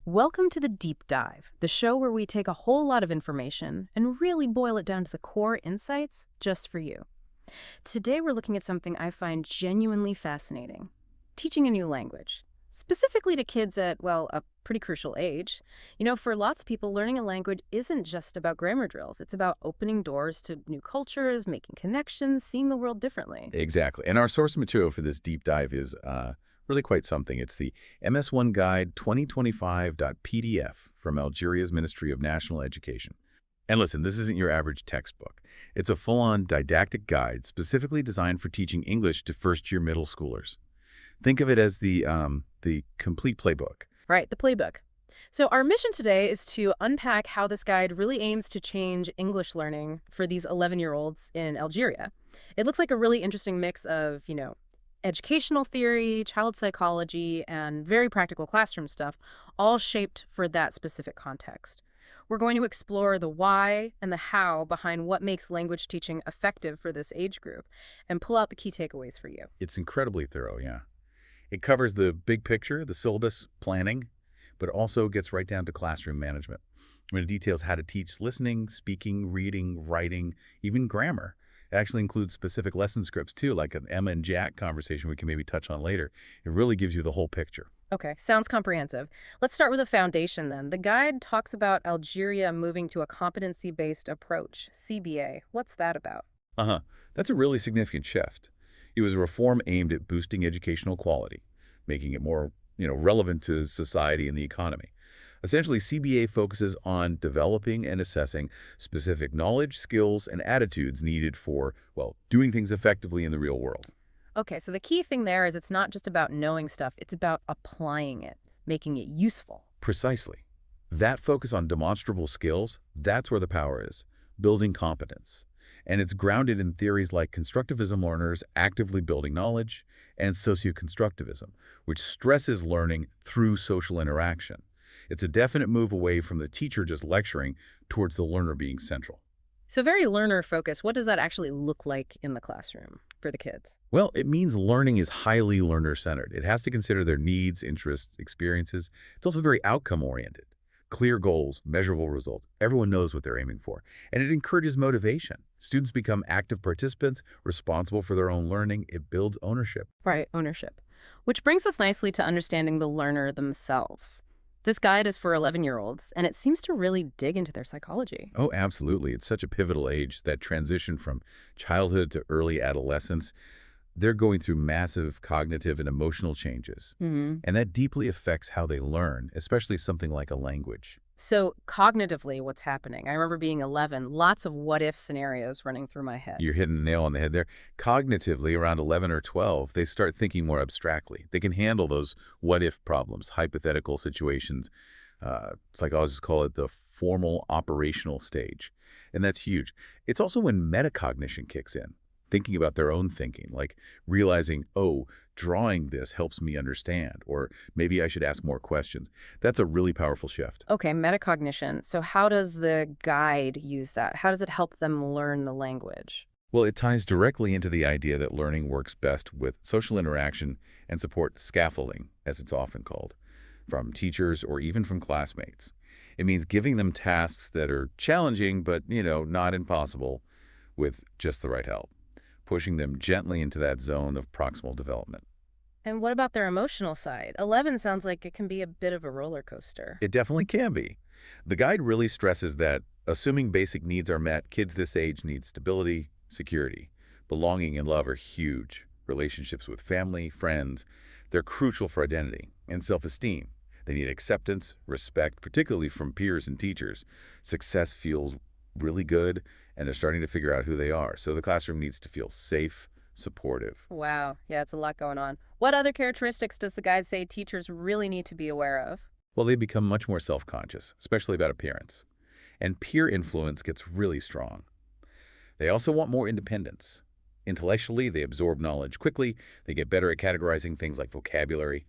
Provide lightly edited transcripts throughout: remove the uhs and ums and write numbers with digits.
Welcome to the Deep Dive, the show where we take a whole lot of information and really boil it down to the core insights just for you. Today we're looking at something I find genuinely fascinating: teaching a new language, specifically to kids at, well, a pretty crucial age. For lots of people, learning a language isn't just about grammar drills. It's about opening doors to new cultures, making connections, seeing the world differently. Exactly. And our source material for this deep dive is really quite something. It's the MS1 Guide 2025.pdf from Algeria's Ministry of National Education. And listen, this isn't your average textbook. It's a full-on didactic guide specifically designed for teaching English to first-year middle schoolers. Think of it as the complete playbook. Right, the playbook. So our mission today is to unpack how this guide really aims to change English learning for these 11-year-olds in Algeria. It looks like a really interesting mix of, educational theory, child psychology, and very practical classroom stuff, all shaped for that specific context. We're going to explore the why and the how behind what makes language teaching effective for this age group and pull out the key takeaways for you. It's incredibly thorough, yeah. It covers the big picture, the syllabus planning, but also gets right down to classroom management, when it details how to teach listening, speaking, reading, writing, even grammar. It actually includes specific lesson scripts too, like an Emma and Jack conversation we can maybe touch on later. It really gives you the whole picture. Okay, sounds comprehensive. Let's start with a foundation then. The guide talks about Algeria moving to a competency-based approach, CBA. What's that about? Uh-huh. That's a really significant shift. It was a reform aimed at boosting educational quality, making it more, relevant to society and the economy. Essentially, CBA focuses on developing and assessing specific knowledge, skills, and attitudes needed for, well, doing things effectively in the real world. Okay, so the key thing there is it's not just about knowing stuff, it's about applying it, making it useful. Precisely. That focus on demonstrable skills, that's where the power is, building competence. And it's grounded in theories like constructivism learners actively building knowledge and socioconstructivism, which stresses learning through social interaction. It's a definite move away from the teacher just lecturing towards the learner being central. So very learner-focused. What does that actually look like in the classroom for the kids? Well, it means learning is highly learner-centered. It has to consider their needs, interests, experiences. It's also very outcome-oriented. Clear goals, measurable results. Everyone knows what they're aiming for. And it encourages motivation. Students become active participants, responsible for their own learning. It builds ownership. Right, ownership. Which brings us nicely to understanding the learner themselves. This guide is for 11-year-olds, and it seems to really dig into their psychology. Oh, absolutely. It's such a pivotal age, that transition from childhood to early adolescence. They're going through massive cognitive and emotional changes. And that deeply affects how they learn, especially something like a language. So cognitively, what's happening? I remember being 11, lots of what-if scenarios running through my head. You're hitting the nail on the head there. Cognitively, around 11 or 12, they start thinking more abstractly. They can handle those what-if problems, hypothetical situations. Psychologists call it the formal operational stage. And that's huge. It's also when metacognition kicks in, thinking about their own thinking, like realizing, oh, drawing this helps me understand, or maybe I should ask more questions. That's a really powerful shift. Okay, metacognition. So how does the guide use that? How does it help them learn the language? Well, it ties directly into the idea that learning works best with social interaction and support scaffolding, as it's often called, from teachers or even from classmates. It means giving them tasks that are challenging, but, not impossible, with just the right help, pushing them gently into that zone of proximal development. And what about their emotional side? 11 sounds like it can be a bit of a roller coaster. It definitely can be. The guide really stresses that, assuming basic needs are met, kids this age need stability, security. Belonging and love are huge. Relationships with family, friends, they're crucial for identity and self-esteem. They need acceptance, respect, particularly from peers and teachers. Success feels really good, and they're starting to figure out who they are. So the classroom needs to feel safe, supportive. Wow, yeah, it's a lot going on. What other characteristics does the guide say teachers really need to be aware of? Well, they become much more self-conscious, especially about appearance. And peer influence gets really strong. They also want more independence. Intellectually, they absorb knowledge quickly. They get better at categorizing things like vocabulary.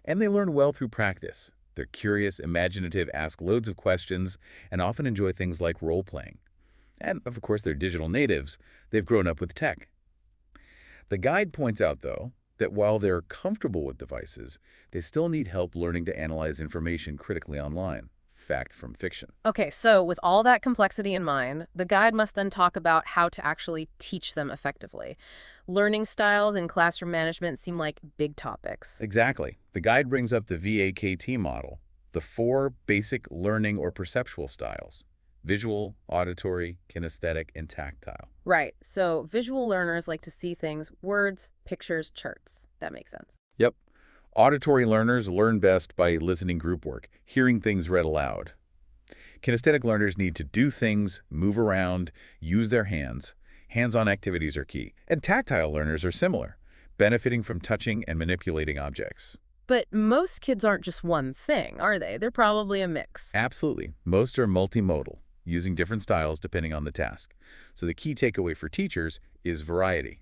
And they learn well through practice. They're curious, imaginative, ask loads of questions, and often enjoy things like role-playing. And, of course, they're digital natives. They've grown up with tech. The guide points out, though, that while they're comfortable with devices, they still need help learning to analyze information critically online. Fact from fiction. Okay, so with all that complexity in mind, the guide must then talk about how to actually teach them effectively. Learning styles and classroom management seem like big topics. Exactly. The guide brings up the VAKT model, the four basic learning or perceptual styles: visual, auditory, kinesthetic, and tactile. Right, so visual learners like to see things, words, pictures, charts. That makes sense. Yep. Auditory learners learn best by listening group work, hearing things read aloud. Kinesthetic learners need to do things, move around, use their hands. Hands-on activities are key. And tactile learners are similar, benefiting from touching and manipulating objects. But most kids aren't just one thing, are they? They're probably a mix. Absolutely. Most are multimodal, using different styles depending on the task. So the key takeaway for teachers is variety.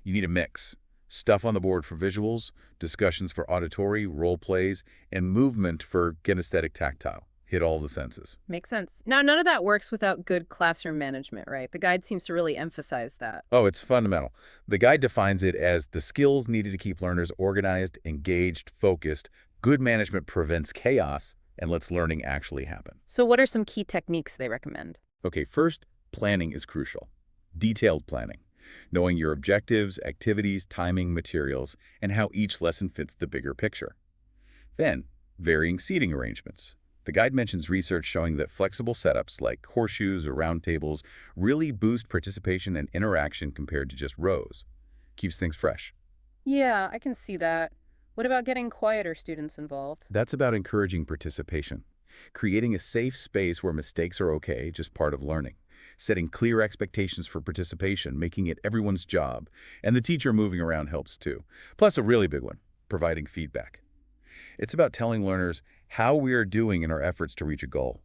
You need a mix. Stuff on the board for visuals, discussions for auditory, role plays, and movement for kinesthetic tactile. Hit all the senses. Makes sense. Now, none of that works without good classroom management, right? The guide seems to really emphasize that. Oh, it's fundamental. The guide defines it as the skills needed to keep learners organized, engaged, focused. Good management prevents chaos and lets learning actually happen. So what are some key techniques they recommend? Okay, first, planning is crucial. Detailed planning. Knowing your objectives, activities, timing, materials, and how each lesson fits the bigger picture. Then, varying seating arrangements. The guide mentions research showing that flexible setups like horseshoes or round tables really boost participation and interaction compared to just rows. Keeps things fresh. Yeah, I can see that. What about getting quieter students involved? That's about encouraging participation. Creating a safe space where mistakes are okay, just part of learning. Setting clear expectations for participation, making it everyone's job. And the teacher moving around helps too. Plus a really big one, providing feedback. It's about telling learners how we are doing in our efforts to reach a goal.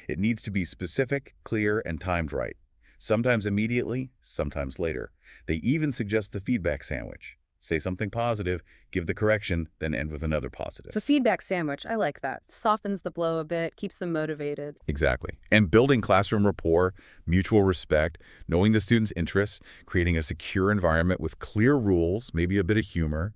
It needs to be specific, clear, and timed right. Sometimes immediately, sometimes later. They even suggest the feedback sandwich. Say something positive, give the correction, then end with another positive. The feedback sandwich, I like that. Softens the blow a bit, keeps them motivated. Exactly. And building classroom rapport, mutual respect, knowing the student's interests, creating a secure environment with clear rules, maybe a bit of humor.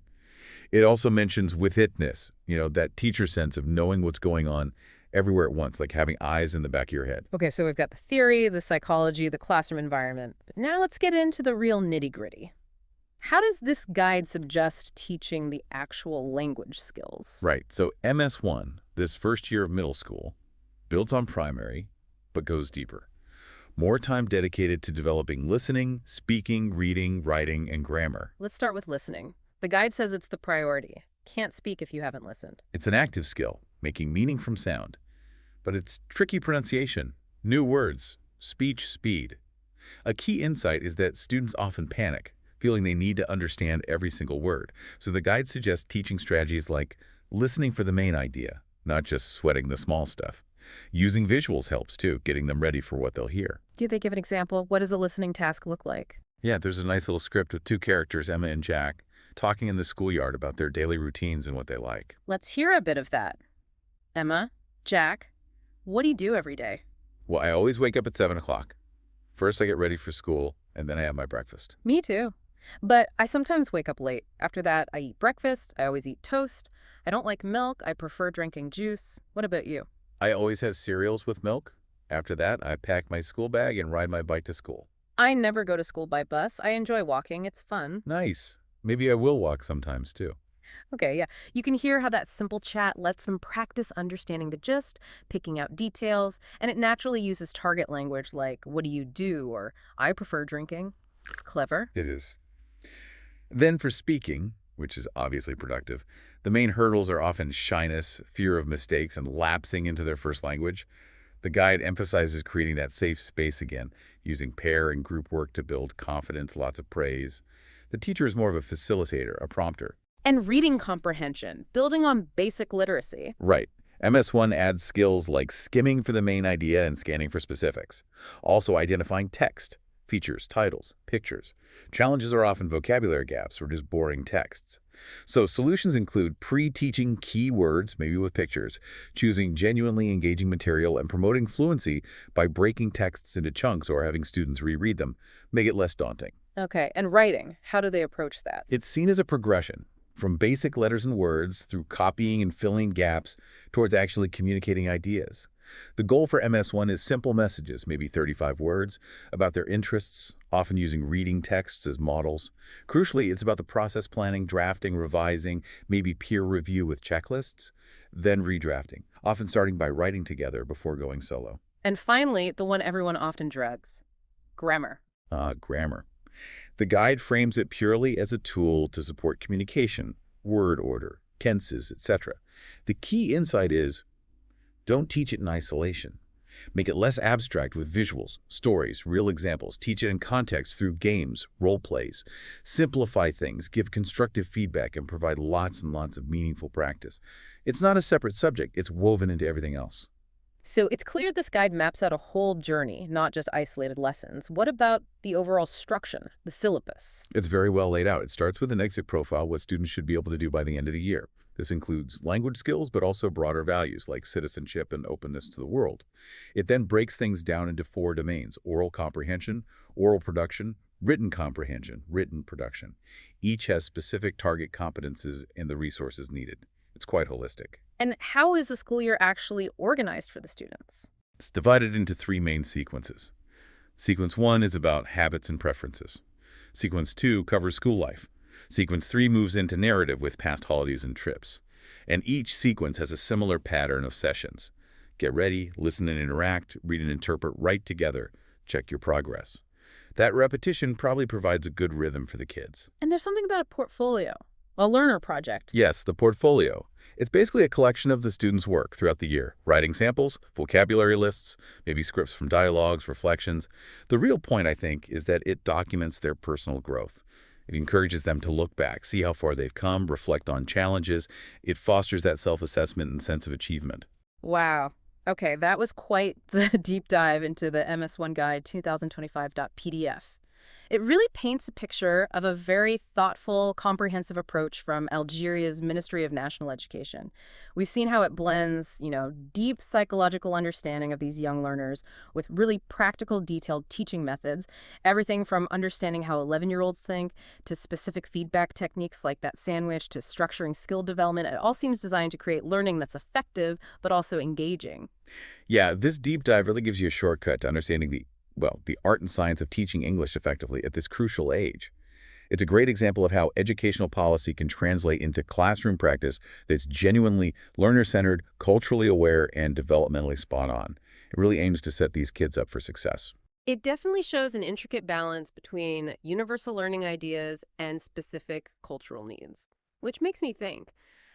It also mentions with-itness, that teacher sense of knowing what's going on everywhere at once, like having eyes in the back of your head. Okay, so we've got the theory, the psychology, the classroom environment. But now let's get into the real nitty-gritty. How does this guide suggest teaching the actual language skills? Right. So MS1, this first year of middle school, builds on primary, but goes deeper. More time dedicated to developing listening, speaking, reading, writing, and grammar. Let's start with listening. The guide says it's the priority. Can't speak if you haven't listened. It's an active skill, making meaning from sound. But it's tricky pronunciation, new words, speech speed. A key insight is that students often panic, feeling they need to understand every single word. So the guide suggests teaching strategies like listening for the main idea, not just sweating the small stuff. Using visuals helps too, getting them ready for what they'll hear. Do they give an example? What does a listening task look like? Yeah, there's a nice little script with two characters, Emma and Jack, talking in the schoolyard about their daily routines and what they like. Let's hear a bit of that. Emma, Jack, what do you do every day? Well, I always wake up at 7 o'clock. First I get ready for school, and then I have my breakfast. Me too. But I sometimes wake up late. After that, I eat breakfast. I always eat toast. I don't like milk. I prefer drinking juice. What about you? I always have cereals with milk. After that, I pack my school bag and ride my bike to school. I never go to school by bus. I enjoy walking. It's fun. Nice. Maybe I will walk sometimes too. Okay, yeah. You can hear how that simple chat lets them practice understanding the gist, picking out details, and it naturally uses target language like, what do you do? Or, I prefer drinking. Clever. It is. Then for speaking, which is obviously productive, the main hurdles are often shyness, fear of mistakes, and lapsing into their first language. The guide emphasizes creating that safe space again, using pair and group work to build confidence, lots of praise. The teacher is more of a facilitator, a prompter. And reading comprehension, building on basic literacy. Right. MS1 adds skills like skimming for the main idea and scanning for specifics. Also identifying text, features, titles, pictures. Challenges are often vocabulary gaps or just boring texts. So solutions include pre-teaching key words, maybe with pictures, choosing genuinely engaging material, and promoting fluency by breaking texts into chunks or having students reread them. Make it less daunting. Okay, and writing, how do they approach that? It's seen as a progression. from basic letters and words through copying and filling gaps towards actually communicating ideas. The goal for MS1 is simple messages, maybe 35 words, about their interests, often using reading texts as models. Crucially, it's about the process planning, drafting, revising, maybe peer review with checklists, then redrafting, often starting by writing together before going solo. And finally, the one everyone often dreads, grammar. Grammar. The guide frames it purely as a tool to support communication, word order, tenses, etc. The key insight is, don't teach it in isolation. Make it less abstract with visuals, stories, real examples. Teach it in context through games, role plays. Simplify things, give constructive feedback, and provide lots and lots of meaningful practice. It's not a separate subject. It's woven into everything else. So it's clear this guide maps out a whole journey, not just isolated lessons. What about the overall structure, the syllabus? It's very well laid out. It starts with an exit profile, what students should be able to do by the end of the year. This includes language skills, but also broader values like citizenship and openness to the world. It then breaks things down into 4 domains: oral comprehension, oral production, written comprehension, written production. Each has specific target competences and the resources needed. It's quite holistic. And how is the school year actually organized for the students? It's divided into 3 main sequences. Sequence 1 is about habits and preferences. Sequence 2 covers school life. Sequence 3 moves into narrative with past holidays and trips. And each sequence has a similar pattern of sessions. Get ready, listen and interact, read and interpret, write together, check your progress. That repetition probably provides a good rhythm for the kids. And there's something about a portfolio, a learner project. Yes, the portfolio. It's basically a collection of the students' work throughout the year. Writing samples, vocabulary lists, maybe scripts from dialogues, reflections. The real point, I think, is that it documents their personal growth. It encourages them to look back, see how far they've come, reflect on challenges. It fosters that self-assessment and sense of achievement. Wow. Okay, that was quite the deep dive into the MS1 Guide 2025.pdf. It really paints a picture of a very thoughtful, comprehensive approach from Algeria's Ministry of National Education. We've seen how it blends, deep psychological understanding of these young learners with really practical, detailed teaching methods, everything from understanding how 11-year-olds think to specific feedback techniques like that sandwich to structuring skill development. It all seems designed to create learning that's effective but also engaging. Yeah, this deep dive really gives you a shortcut to understanding the art and science of teaching English effectively at this crucial age. It's a great example of how educational policy can translate into classroom practice that's genuinely learner-centered, culturally aware, and developmentally spot on. It really aims to set these kids up for success. It definitely shows an intricate balance between universal learning ideas and specific cultural needs, which makes me think,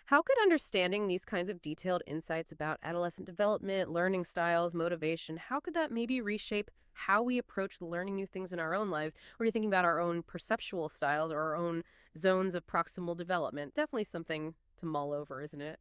how could understanding these kinds of detailed insights about adolescent development, learning styles, motivation, how could that maybe reshape how we approach learning new things in our own lives? Or you're thinking about our own perceptual styles or our own zones of proximal development. Definitely something to mull over, isn't it?